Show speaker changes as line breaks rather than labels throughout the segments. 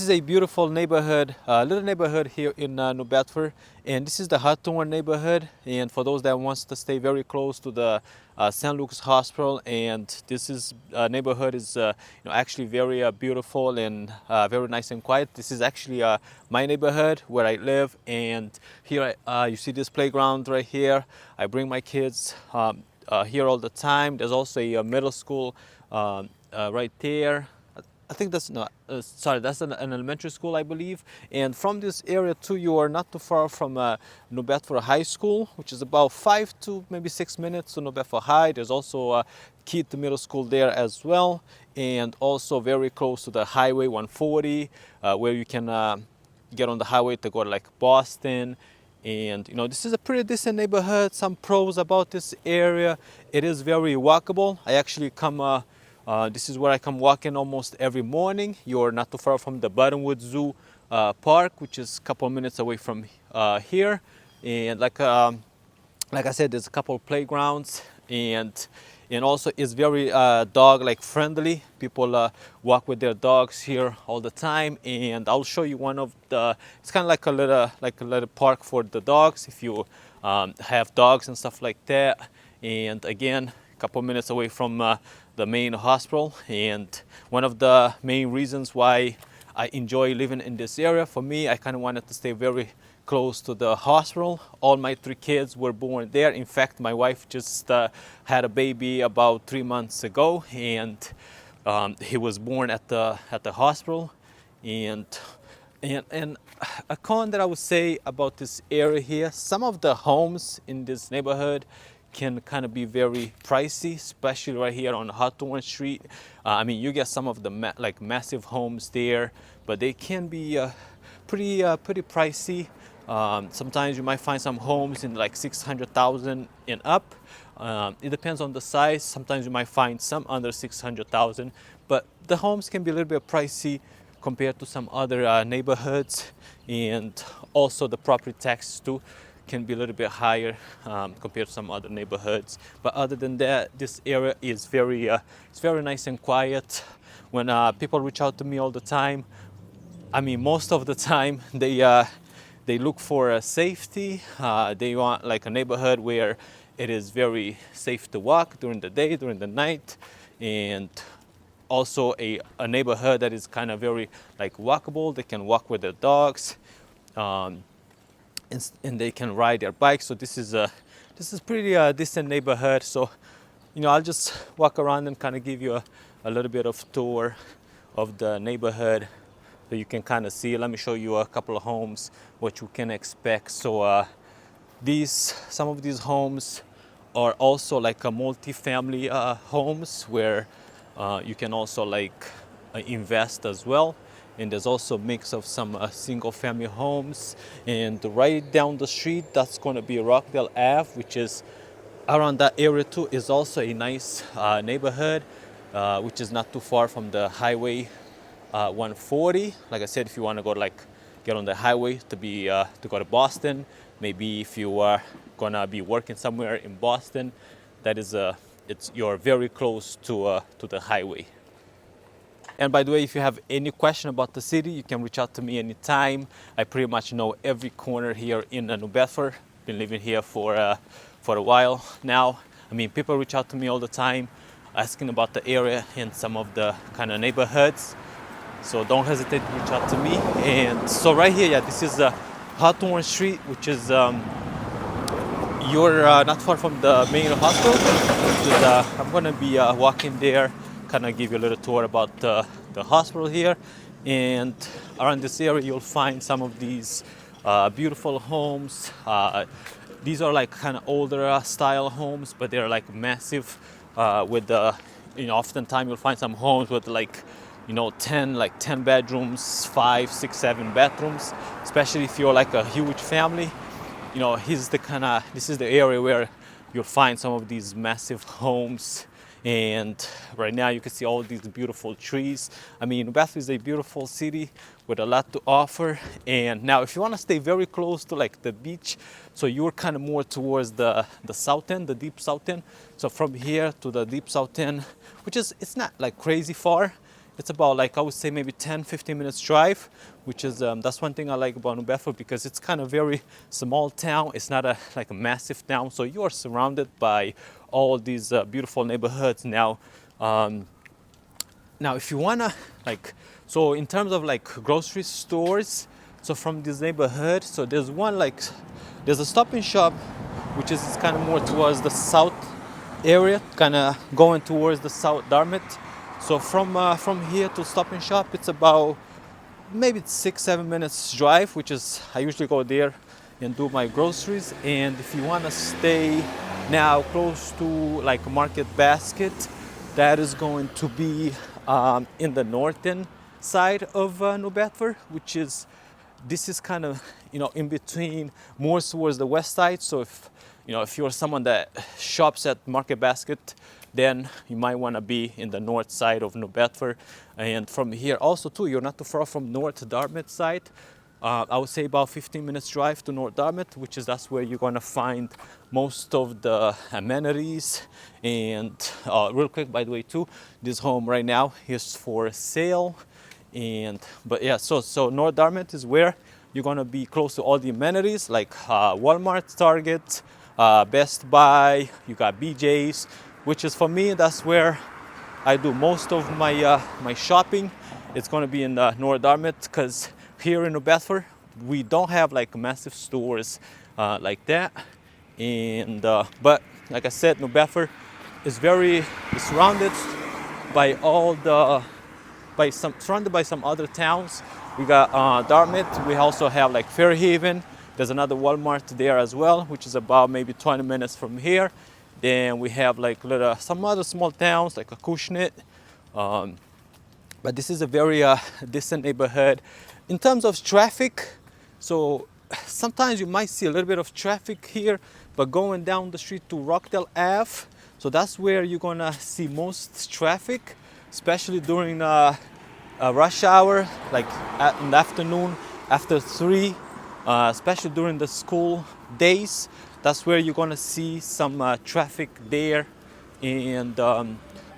This is a beautiful neighborhood, little neighborhood here in New Bedford, and this is the Hawthorn neighborhood. And for those that wants to stay very close to the St. Luke's Hospital, and this is neighborhood is actually very beautiful and very nice and quiet. This is actually my neighborhood where I live, and here you see this playground right here. I bring my kids here all the time. There's also a middle school right there. I think that's not, sorry, that's an elementary school, I believe. And from this area too, you are not too far from New Bedford High School, which is about 5 to maybe 6 minutes to New Bedford High. There's also a key to middle school there as well. And also very close to the Highway 140, where you can get on the highway to go to like Boston. And this is a pretty decent neighborhood. Some pros about this area: it is very walkable. I actually come this is where I come walking almost every morning. You're not too far from the Buttonwood Zoo Park, which is a couple of minutes away from here. And like I said, there's a couple of playgrounds, and also it's very dog like friendly. People walk with their dogs here all the time, and I'll show you one of the. It's kind of like a little park for the dogs if you have dogs and stuff like that. And again, a couple minutes away from the main hospital. And one of the main reasons why I enjoy living in this area, for me, I kind of wanted to stay very close to the hospital. All my 3 kids were born there. In fact, my wife just had a baby about 3 months ago, and he was born at the hospital. And a con that I would say about this area here: some of the homes in this neighborhood can kind of be very pricey, especially right here on Hawthorn Street. I mean, you get some of the massive homes there, but they can be pretty pricey. Sometimes you might find some homes in like 600,000 and up. It depends on the size. Sometimes you might find some under 600,000, but the homes can be a little bit pricey compared to some other neighborhoods, and also the property taxes too can be a little bit higher compared to some other neighborhoods. But other than that, this area is it's very nice and quiet. When people reach out to me all the time, I mean, most of the time they look for safety. They want like a neighborhood where it is very safe to walk during the day, during the night, and also a neighborhood that is kind of very like walkable. They can walk with their dogs. And they can ride their bikes. So this is pretty decent neighborhood. So I'll just walk around and kind of give you a little bit of tour of the neighborhood so you can kind of see. Let me show you a couple of homes, what you can expect. So some of these homes are also like a multi-family homes where you can also like invest as well. And there's also a mix of some single family homes. And right down the street, that's going to be Rockdale Ave, which is around that area too, is also a nice neighborhood, which is not too far from the Highway 140. Like I said, if you want to go get on the highway to go to Boston, maybe if you are going to be working somewhere in Boston, you're very close to the highway. And by the way, if you have any question about the city, you can reach out to me anytime. I pretty much know every corner here in New Bedford. Been living here for a while now. I mean, people reach out to me all the time asking about the area and some of the kind of neighborhoods. So don't hesitate to reach out to me. And so right here, yeah, this is Hawthorn Street, which is you're not far from the main hospital. I'm gonna be walking there, kind of give you a little tour about the hospital here. And around this area you'll find some of these beautiful homes. These are like kind of older style homes, but they're like massive with the oftentimes you'll find some homes with 10 bedrooms, 5, 6, 7 bathrooms, especially if you're like a huge family. This is the area where you'll find some of these massive homes. And right now you can see all these beautiful trees. I mean, Bedford is a beautiful city with a lot to offer. And now if you want to stay very close to like the beach, so you're kind of more towards the south end, the deep south end. So from here to the deep south end, it's not like crazy far. It's about like, I would say maybe 10-15 minutes drive, which is that's one thing I like about New Bedford, because it's kind of very small town. It's not a like a massive town, so you are surrounded by all these beautiful neighborhoods now. Um, Now, if you wanna like, so in terms of like grocery stores, so from this neighborhood, so there's one like, there's a Stop and Shop, which is kind of more towards the south area, kind of going towards the South Dartmouth. So from here to Stop and Shop, it's about maybe 6-7 minutes drive, which is I usually go there and do my groceries. And if you want to stay now close to like Market Basket, that is going to be in the northern side of New Bedford, which is, this is kind of, in between, more towards the west side. So if you're someone that shops at Market Basket, then you might want to be in the north side of New Bedford. And from here also too, you're not too far from North Dartmouth side. I would say about 15 minutes drive to North Dartmouth, which is, that's where you're going to find most of the amenities. And real quick, by the way too, this home right now is for sale. But yeah, so North Dartmouth is where you're going to be close to all the amenities, like Walmart, Target, Best Buy, you got BJ's, which is, for me, that's where I do most of my shopping. It's going to be in North Dartmouth, because here in New Bedford we don't have like massive stores like that. And but like I said, New Bedford is surrounded by surrounded by some other towns. We got Dartmouth. We also have like Fairhaven. There's another Walmart there as well, which is about maybe 20 minutes from here. Then we have like some other small towns like Acushnet. But this is a very decent neighborhood. In terms of traffic, so sometimes you might see a little bit of traffic here, but going down the street to Rockdale Ave, so that's where you're gonna see most traffic, especially during rush hour, like in the afternoon after 3, especially during the school days. That's where you're gonna see some traffic there. And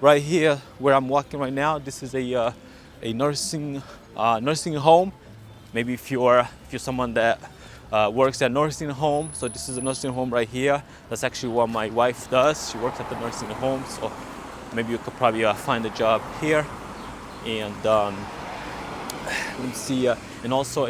right here where I'm walking right now, this is a nursing home. Maybe if you're someone that works at nursing home, so this is a nursing home right here. That's actually what my wife does. She works at the nursing home, so maybe you could probably find a job here. And let me see. And also,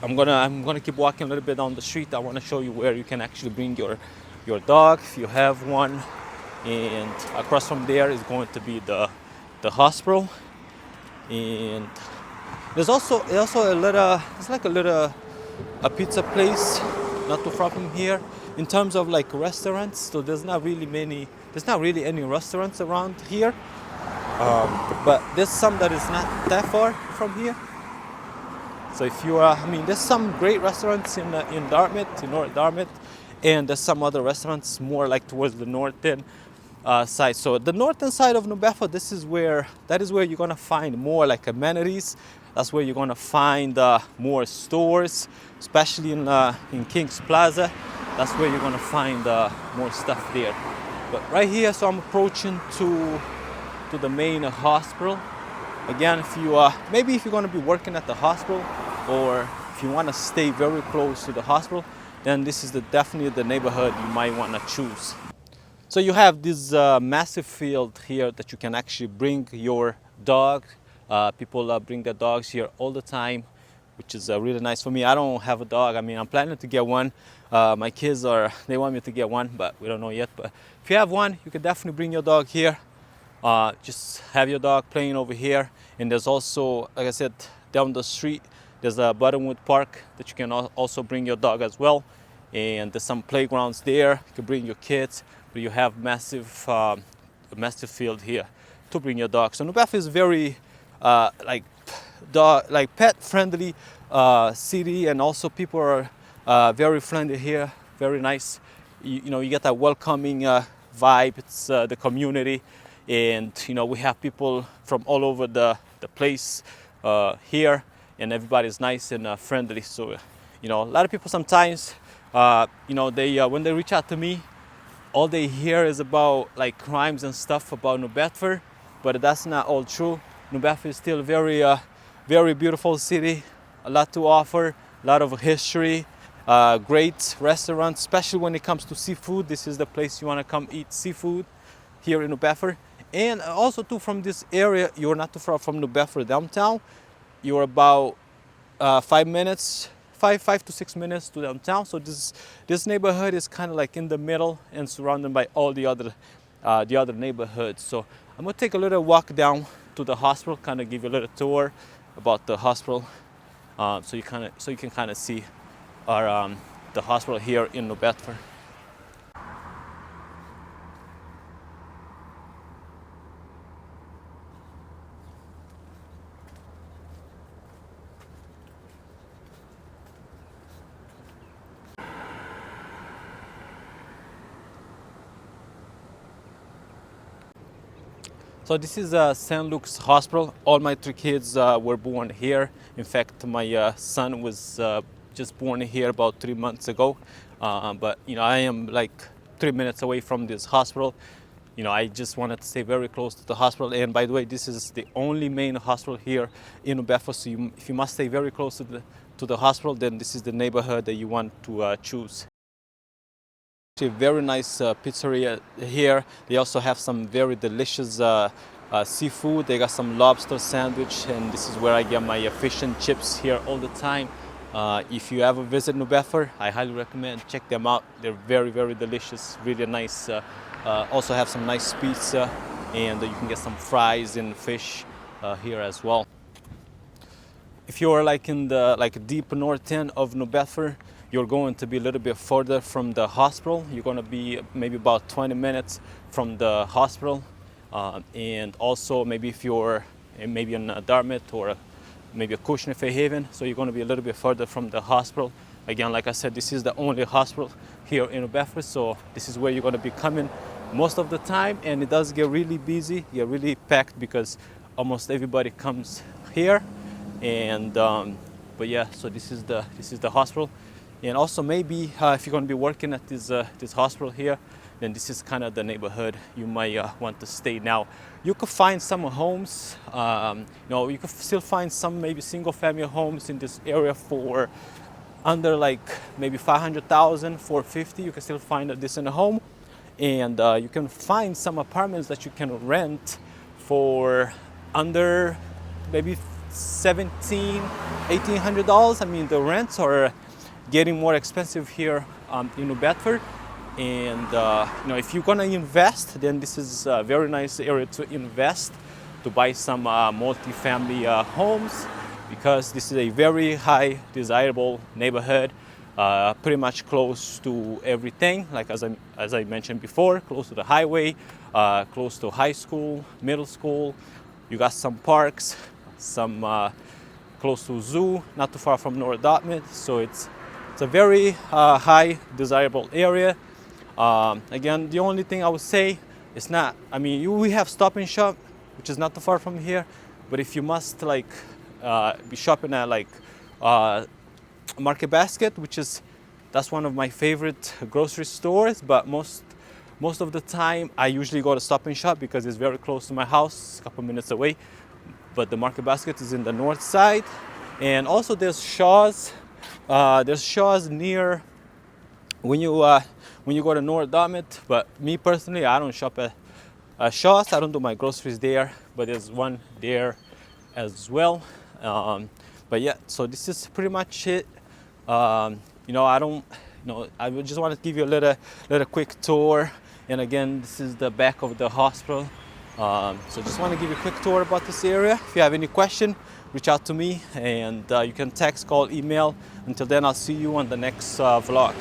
I'm gonna keep walking a little bit down the street. I want to show you where you can actually bring your dog if you have one. And across from there is going to be the hospital. And there's also a pizza place not too far from here. In terms of like restaurants, so there's not really any restaurants around here. But there's some that is not that far from here. So if you there's some great restaurants in Dartmouth, in North Dartmouth, and there's some other restaurants more like towards the northern side. So the northern side of New Bedford, that is where you're gonna find more like amenities. That's where you're gonna find more stores, especially in King's Plaza. That's where you're gonna find more stuff there. But right here, so I'm approaching to the main hospital. Again, if you maybe if you're gonna be working at the hospital, or if you want to stay very close to the hospital, then this is definitely the neighborhood you might want to choose. So you have this massive field here that you can actually bring your dog. People bring their dogs here all the time, which is really nice for me. I don't have a dog. I'm planning to get one. My kids they want me to get one, but we don't know yet. But if you have one, you can definitely bring your dog here. Just have your dog playing over here. And there's also, like I said, down the street, there's a Buttonwood Park that you can also bring your dog as well. And there's some playgrounds there. You can bring your kids, but you have massive field here to bring your dog. So New Bedford is very pet friendly city, and also people are very friendly here, very nice. You get that welcoming vibe. It's the community, and we have people from all over the place here, and everybody's nice and friendly. So a lot of people sometimes they when they reach out to me, all they hear is about like crimes and stuff about New Bedford, but that's not all true. New Bedford is still very beautiful city, a lot to offer, a lot of history, great restaurants, especially when it comes to seafood. This is the place you want to come eat seafood here in New Bedford. And also too, from this area, you're not too far from New Bedford downtown. You're about 5 to 6 minutes to downtown. So this neighborhood is kind of like in the middle and surrounded by all the other neighborhoods. So I'm gonna take a little walk down to the hospital, kind of give you a little tour about the hospital, so you can kind of see our the hospital here in New Bedford. So this is St. Luke's Hospital. All my 3 kids were born here. In fact, my son was just born here about 3 months ago. But I am like 3 minutes away from this hospital. I just wanted to stay very close to the hospital. And by the way, this is the only main hospital here in New Bedford. So if you must stay very close to the hospital, then this is the neighborhood that you want to choose. A very nice pizzeria here. They also have some very delicious seafood. They got some lobster sandwich, and this is where I get my fish and chips here all the time. If you ever visit New Bedford, I highly recommend check them out. They're very delicious, really nice. Also have some nice pizza, and you can get some fries and fish here as well. If you're like in the deep north end of New Bedford, you're going to be a little bit further from the hospital. You're going to be maybe about 20 minutes from the hospital. And also maybe if you're maybe in Dartmouth or maybe Acushnet, Fairhaven, so you're going to be a little bit further from the hospital. Again, like I said, this is the only hospital here in New Bedford, so this is where you're going to be coming most of the time, and it does get really busy, get really packed because almost everybody comes here. And but yeah, so this is the hospital. And also maybe if you're going to be working at this hospital here, then this is kind of the neighborhood you might want to stay. Now, you could find some homes, you could still find some maybe single family homes in this area for under like maybe 500,000, 450. You can still find a decent home. And you can find some apartments that you can rent for under maybe $1,800. I mean, the rents are getting more expensive here in New Bedford. And if you're gonna invest, then this is a very nice area to invest, to buy some multi-family homes, because this is a very high desirable neighborhood, pretty much close to everything, like as I mentioned before, close to the highway, close to high school, middle school. You got some parks, some close to zoo, not too far from North Dartmouth. So it's a very high desirable area. Again, the only thing I would say is not, we have Stop and Shop, which is not too far from here, but if you must be shopping at Market Basket, that's one of my favorite grocery stores, but most of the time I usually go to Stop and Shop because it's very close to my house, a couple minutes away. But the Market Basket is in the north side. And also there's Shaw's. There's Shaw's near when you go to North Dartmouth. But me personally, I don't shop at Shaw's. I don't do my groceries there, but there's one there as well. But yeah, so this is pretty much it. I just want to give you a little quick tour. And again, this is the back of the hospital. So just want to give you a quick tour about this area. If you have any question, reach out to me, and you can text, call, email. Until then, I'll see you on the next vlog.